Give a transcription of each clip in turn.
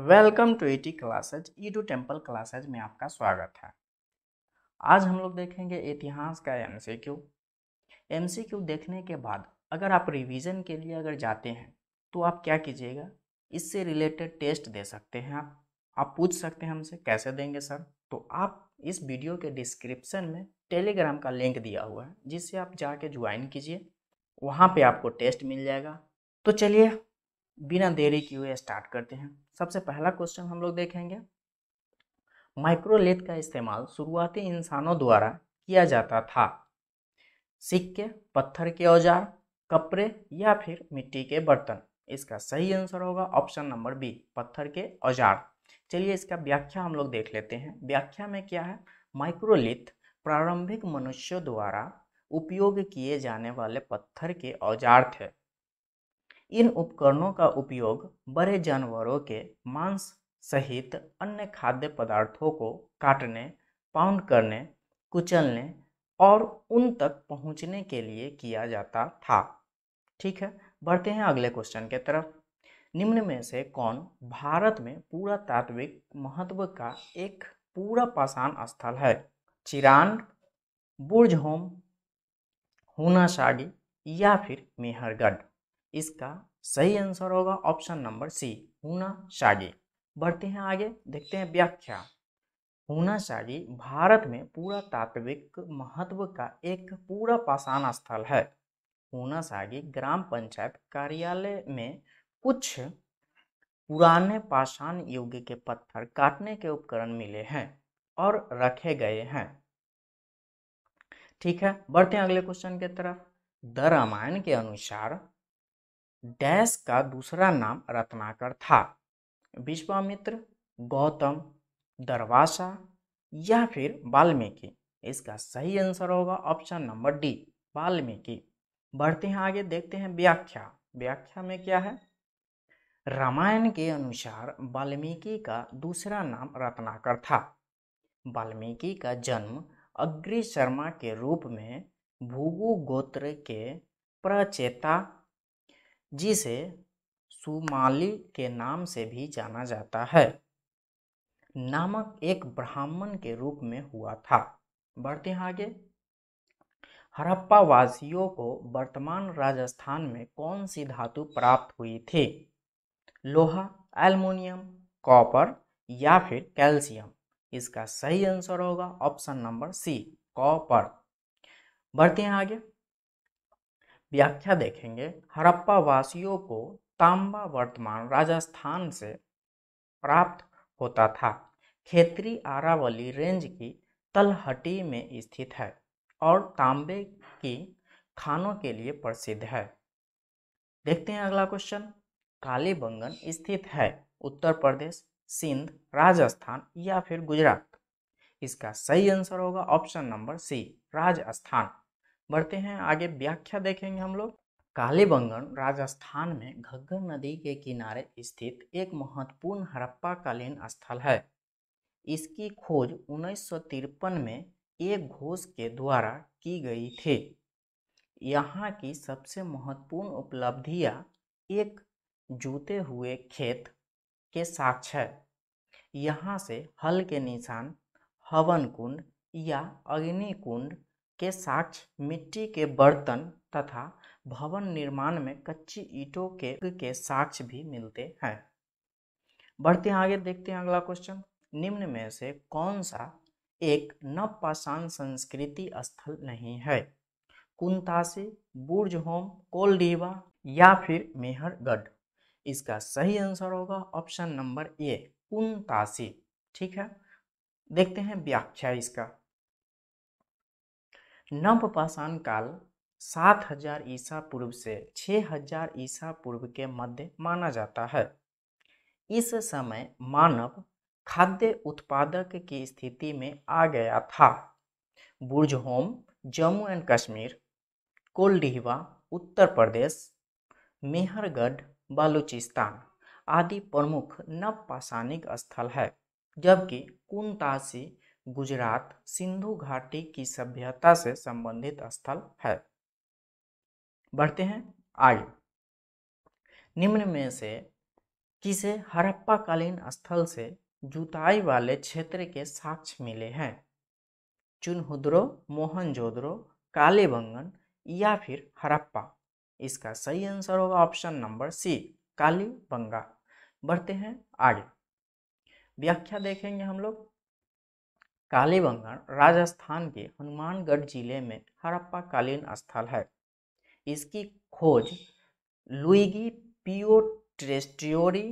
Welcome to ET classes. Edu Temple classes में आपका स्वागत है। आज हम लोग देखेंगे इतिहास का एमसीक्यू। एमसीक्यू देखने के बाद अगर आप रिवीजन के लिए अगर जाते हैं तो आप क्या कीजिएगा, इससे रिलेटेड टेस्ट दे सकते हैं। आप पूछ सकते हैं हमसे कैसे देंगे सर, तो आप इस वीडियो के डिस्क्रिप्शन में टेलीग्राम का लिंक दिया हुआ है, जिससे आप जाके ज्वाइन कीजिए, वहाँ पे आपको टेस्ट मिल जाएगा। तो चलिए बिना देरी किए स्टार्ट करते हैं। सबसे पहला क्वेश्चन हम लोग देखेंगे, माइक्रोलिथ का इस्तेमाल शुरुआती इंसानों द्वारा किया जाता था। सिक्के, पत्थर के औजार, कपड़े या फिर मिट्टी के बर्तन। इसका सही आंसर होगा ऑप्शन नंबर बी, पत्थर के औजार। चलिए इसका व्याख्या हम लोग देख लेते हैं। व्याख्या में क्या है, माइक्रोलिथ प्रारंभिक मनुष्यों द्वारा उपयोग किए जाने वाले पत्थर के औजार थे। इन उपकरणों का उपयोग बड़े जानवरों के मांस सहित अन्य खाद्य पदार्थों को काटने, पाउंड करने, कुचलने और उन तक पहुंचने के लिए किया जाता था। ठीक है, बढ़ते हैं अगले क्वेश्चन के तरफ। निम्न में से कौन भारत में पुरातात्विक महत्व का एक पूरा पाषाण स्थल है? चिरांद, बुर्ज होम, हुनाशागी या फिर मेहरगढ़। इसका सही आंसर होगा ऑप्शन नंबर सी, हुनाशागी। बढ़ते हैं आगे, देखते हैं व्याख्या। हुनाशागी भारत में पुरातात्विक महत्व का एक पूरा पाषाण स्थल है। हुनाशागी ग्राम पंचायत कार्यालय में कुछ पुराने पाषाण युग के पत्थर काटने के उपकरण मिले हैं और रखे गए हैं। ठीक है, बढ़ते हैं अगले क्वेश्चन की तरफ। द रामायण के अनुसार डैश का दूसरा नाम रत्नाकर था? विश्वामित्र, गौतम, दरवासा या फिर वाल्मीकि। इसका सही आंसर होगा ऑप्शन नंबर डी, वाल्मीकि। बढ़ते हैं आगे, देखते हैं व्याख्या। व्याख्या में क्या है, रामायण के अनुसार वाल्मीकि का दूसरा नाम रत्नाकर था। वाल्मीकि का जन्म अग्नि शर्मा के रूप में भूगु गोत्र के प्रचेता, जिसे सुमाली के नाम से भी जाना जाता है, नामक एक ब्राह्मण के रूप में हुआ था। बढ़ते हैं आगे। हड़प्पा वासियों को वर्तमान राजस्थान में कौन सी धातु प्राप्त हुई थी? लोहा, एल्युमिनियम, कॉपर या फिर कैल्शियम। इसका सही आंसर होगा ऑप्शन नंबर सी, कॉपर। बढ़ते हैं आगे, व्याख्या देखेंगे। हड़प्पा वासियों को तांबा वर्तमान राजस्थान से प्राप्त होता था। खेतरी अरावली रेंज की तलहटी में स्थित है और तांबे की खानों के लिए प्रसिद्ध है। देखते हैं अगला क्वेश्चन। कालीबंगन स्थित है उत्तर प्रदेश, सिंध, राजस्थान या फिर गुजरात। इसका सही आंसर होगा ऑप्शन नंबर सी, राजस्थान। बढ़ते हैं आगे, व्याख्या देखेंगे हम लोग। कालीबंगन राजस्थान में घग्गर नदी के किनारे स्थित एक महत्वपूर्ण हड़प्पाकालीन स्थल है। इसकी खोज 1953 में एक घोष के द्वारा की गई थी। यहाँ की सबसे महत्वपूर्ण उपलब्धियाँ एक जूते हुए खेत के साक्ष्य है। यहाँ से हल के निशान, हवन कुंड या अग्नि कुंड के साक्ष्य, मिट्टी के बर्तन तथा भवन निर्माण में कच्ची ईंटों के साक्ष्य भी मिलते हैं। बढ़ते हैं आगे, देखते हैं अगला क्वेश्चन। निम्न में से कौन सा एक नवपाषाण संस्कृति स्थल नहीं है? कुंतासी, बुर्ज होम, कोलडीवा या फिर मेहरगढ़। इसका सही आंसर होगा ऑप्शन नंबर ए, कुंतासी। ठीक है, देखते हैं व्याख्या इसका। नवपाषाण काल 7000 ईसा पूर्व से 6000 ईसा पूर्व के मध्य माना जाता है। इस समय मानव खाद्य उत्पादक की स्थिति में आ गया था। बुर्ज होम जम्मू एंड कश्मीर, कोलडीवा उत्तर प्रदेश, मेहरगढ़ बलूचिस्तान आदि प्रमुख नवपाषाणिक स्थल है, जबकि कुंतासी गुजरात सिंधु घाटी की सभ्यता से संबंधित स्थल है। बढ़ते हैं आगे। निम्न में से किसे हड़प्पा कालीन स्थल से जुताई वाले क्षेत्र के साक्ष्य मिले हैं? चुनहुद्रो, मोहनजोदड़ो, कालीबंगन या फिर हड़प्पा? इसका सही आंसर होगा ऑप्शन नंबर सी, कालीबंगा। बढ़ते हैं आगे, व्याख्या देखेंगे हम लोग। कालीबंगन राजस्थान के हनुमानगढ़ जिले में हड़प्पा कालीन स्थल है। इसकी खोज लुइगी पियो ट्रेस्टियोरी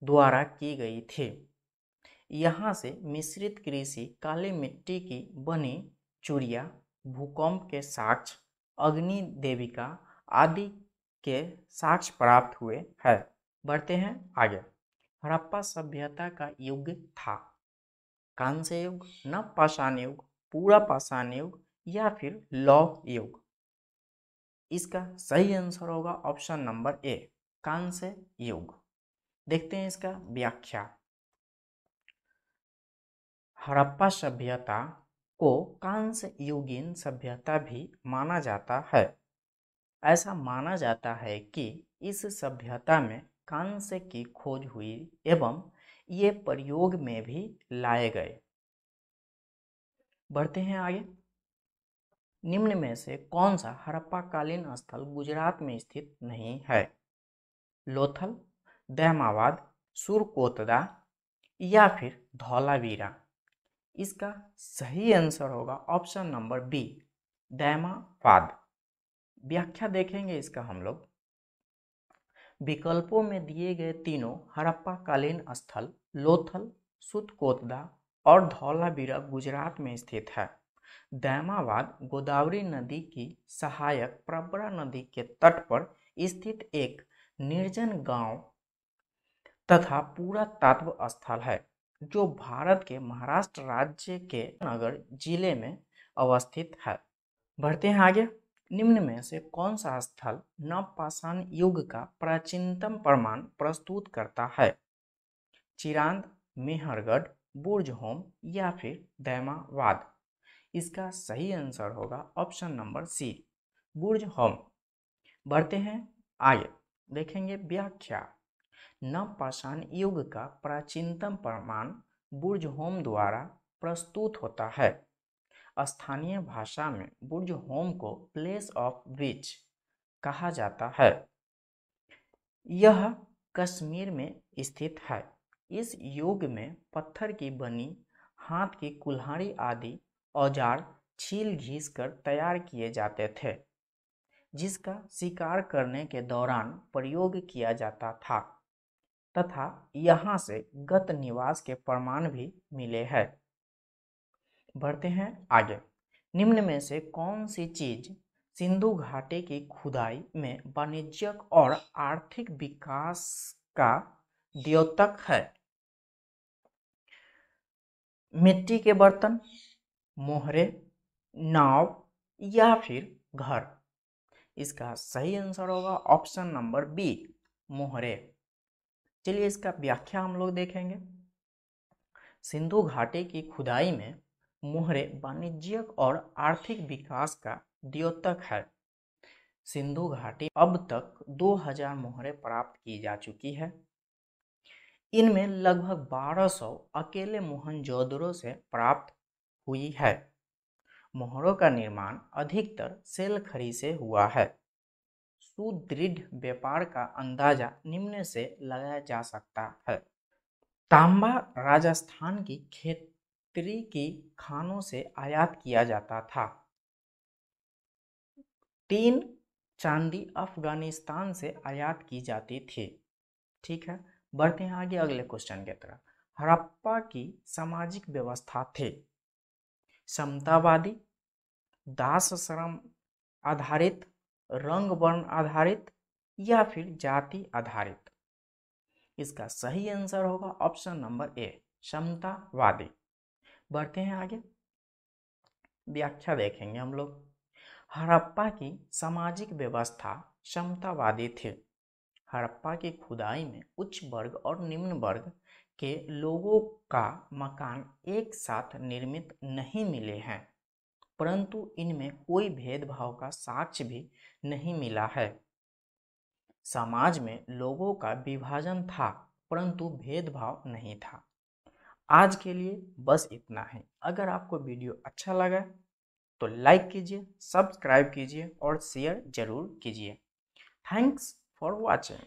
द्वारा की गई थी। यहाँ से मिश्रित कृषि, काली मिट्टी की बनी चूड़ियाँ, भूकंप के साक्ष्य, अग्नि देविका आदि के साक्ष्य प्राप्त हुए हैं। बढ़ते हैं आगे, हड़प्पा सभ्यता का युग था कांस्य युग, नव पाषाण युग, पूरा पाषाण युग या फिर लौह युग? इसका सही आंसर होगा ऑप्शन नंबर ए, कांस्य युग। देखते हैं इसका व्याख्या। हड़प्पा सभ्यता को कांस्य युगीन सभ्यता भी माना जाता है। ऐसा माना जाता है कि इस सभ्यता में कांस्य की खोज हुई एवं ये प्रयोग में भी लाए गए। बढ़ते हैं आगे, निम्न में से कौन सा हड़प्पा कालीन स्थल गुजरात में स्थित नहीं है? लोथल, दैमावाद, सुरकोतदा या फिर धौलावीरा? इसका सही आंसर होगा ऑप्शन नंबर बी, दैमावाद। व्याख्या देखेंगे इसका हम लोग। विकल्पों में दिए गए तीनों हड़प्पा कालीन स्थल लोथल, सुरकोतदा और धौलावीरा गुजरात में स्थित है। दैमावाद गोदावरी नदी की सहायक प्रवरा नदी के तट पर स्थित एक निर्जन गांव तथा पुरातत्व स्थल है, जो भारत के महाराष्ट्र राज्य के नगर जिले में अवस्थित है। बढ़ते हैं आगे, निम्न में से कौन सा स्थल नवपाषाण युग का प्राचीनतम प्रमाण प्रस्तुत करता है? चिरांद, मेहरगढ़, बुर्जहोम या फिर दैमावाद? इसका सही आंसर होगा ऑप्शन नंबर सी, बुर्जहोम। बढ़ते हैं आगे, देखेंगे व्याख्या। नवपाषाण युग का प्राचीनतम प्रमाण बुर्जहोम द्वारा प्रस्तुत होता है। स्थानीय भाषा में बुर्जहोम को प्लेस ऑफ विच कहा जाता है। यह कश्मीर में स्थित है। इस युग में पत्थर की बनी हाथ की कुल्हाड़ी आदि औजार छील घिस कर तैयार किए जाते थे, जिसका शिकार करने के दौरान प्रयोग किया जाता था तथा यहाँ से गत निवास के प्रमाण भी मिले हैं। बढ़ते हैं आगे, निम्न में से कौन सी चीज सिंधु घाटी की खुदाई में वाणिज्यिक और आर्थिक विकास का द्योतक है? मिट्टी के बर्तन, मोहरे, नाव या फिर घर? इसका सही आंसर होगा ऑप्शन नंबर बी, मोहरे। चलिए इसका व्याख्या हम लोग देखेंगे। सिंधु घाटी की खुदाई में मोहरे वाणिज्यिक और आर्थिक विकास का द्योतक है। सिंधु घाटी अब तक 2000 मोहरे प्राप्त की जा चुकी है। इनमें लगभग 1200 अकेले मोहनजोदड़ो से प्राप्त हुई है। मोहरों का निर्माण अधिकतर सेल खड़ी से हुआ है। सुदृढ़ व्यापार का अंदाजा निम्न से लगाया जा सकता है। तांबा राजस्थान की खेती की खानों से आयात किया जाता था। टीन चांदी अफगानिस्तान से आयात की जाती थी। ठीक है, बढ़ते हैं आगे अगले क्वेश्चन की तरफ। हड़प्पा की सामाजिक व्यवस्था थी समतावादी, दास श्रम आधारित, रंग वर्ण आधारित या फिर जाति आधारित? इसका सही आंसर होगा ऑप्शन नंबर ए, समतावादी। बढ़ते हैं आगे, व्याख्या देखेंगे हम लोग। हड़प्पा की सामाजिक व्यवस्था समतावादी थी। हड़प्पा की खुदाई में उच्च वर्ग और निम्न वर्ग के लोगों का मकान एक साथ निर्मित नहीं मिले हैं, परंतु इनमें कोई भेदभाव का साक्ष्य भी नहीं मिला है। समाज में लोगों का विभाजन था, परंतु भेदभाव नहीं था। आज के लिए बस इतना है। अगर आपको वीडियो अच्छा लगा तो लाइक कीजिए, सब्सक्राइब कीजिए और शेयर जरूर कीजिए। Thanks for watching.